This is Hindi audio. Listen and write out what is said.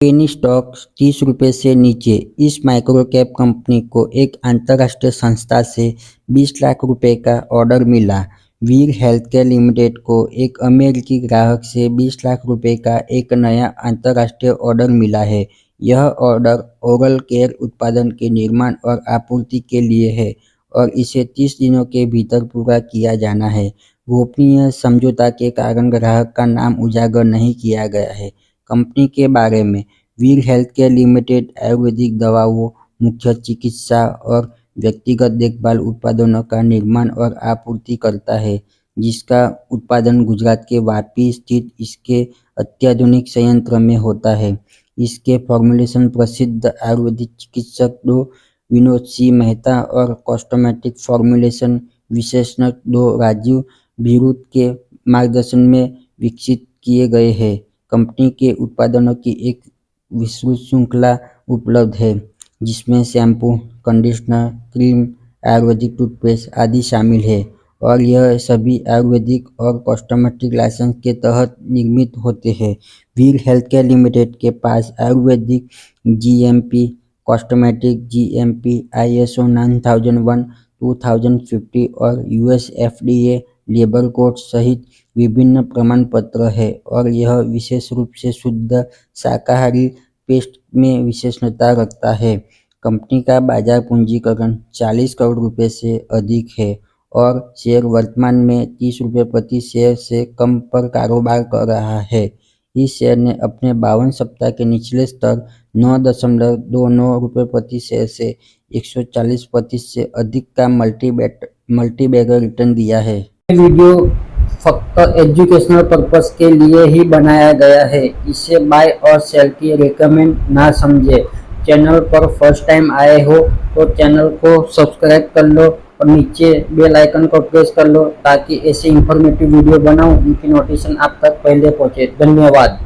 पेनी स्टॉक 30 रुपये से नीचे। इस माइक्रो कैप कंपनी को एक अंतरराष्ट्रीय संस्था से 20 लाख रुपए का ऑर्डर मिला। वीर हेल्थकेयर लिमिटेड को एक अमेरिकी ग्राहक से 20 लाख रुपए का एक नया अंतरराष्ट्रीय ऑर्डर मिला है। यह ऑर्डर ओरल केयर उत्पादन के निर्माण और आपूर्ति के लिए है और इसे 30 दिनों के भीतर पूरा किया जाना है। गोपनीय समझौता के कारण ग्राहक का नाम उजागर नहीं किया गया है। कंपनी के बारे में, वीर हेल्थकेयर लिमिटेड आयुर्वेदिक दवाओं, मुख्य चिकित्सा और व्यक्तिगत देखभाल उत्पादों का निर्माण और आपूर्ति करता है, जिसका उत्पादन गुजरात के वापी स्थित इसके अत्याधुनिक संयंत्र में होता है। इसके फॉर्मुलेशन प्रसिद्ध आयुर्वेदिक चिकित्सक डॉ. विनोद सिंह मेहता और कॉस्मेटिक फॉर्मुलेशन विशेषज्ञ डॉ. राजीव भिरुत के मार्गदर्शन में विकसित किए गए हैं। कंपनी के उत्पादनों की एक विस्तृत श्रृंखला उपलब्ध है, जिसमें shampoo, conditioner, cream, Ayurvedic toothpaste आदि शामिल है और यह सभी आयुर्वेदिक और कॉस्मेटिक लाइसेंस के तहत निर्मित होते हैं। वीर हेल्थकेयर लिमिटेड के पास ayurvedic GMP, cosmetic GMP, ISO 9001, 2050 और यूएस FDA लेबल कोड सहित विभिन्न प्रमाण पत्र है और यह विशेष रूप से शुद्ध शाकाहारी पेस्ट में विशेषज्ञता रखता है। कंपनी का बाजार पूंजीकरण 40 करोड़ रुपए से अधिक है और शेयर वर्तमान में 30 रुपये प्रति शेयर से कम पर कारोबार कर रहा है। इस शेयर ने अपने 52 सप्ताह के निचले स्तर 9.29 रुपये प्रति शेयर से 140% से अधिक का मल्टीबैगर रिटर्न दिया है। वीडियो फक्त एजुकेशनल पर्पस के लिए ही बनाया गया है। इसे बाय और सेल की रिकमेंड ना समझे। चैनल पर फर्स्ट टाइम आए हो तो चैनल को सब्सक्राइब कर लो और नीचे बेल आइकन को प्रेस कर लो ताकि ऐसे इंफॉर्मेटिव वीडियो बनाऊं उनकी नोटिफिकेशन आप तक पहले पहुंचे। धन्यवाद।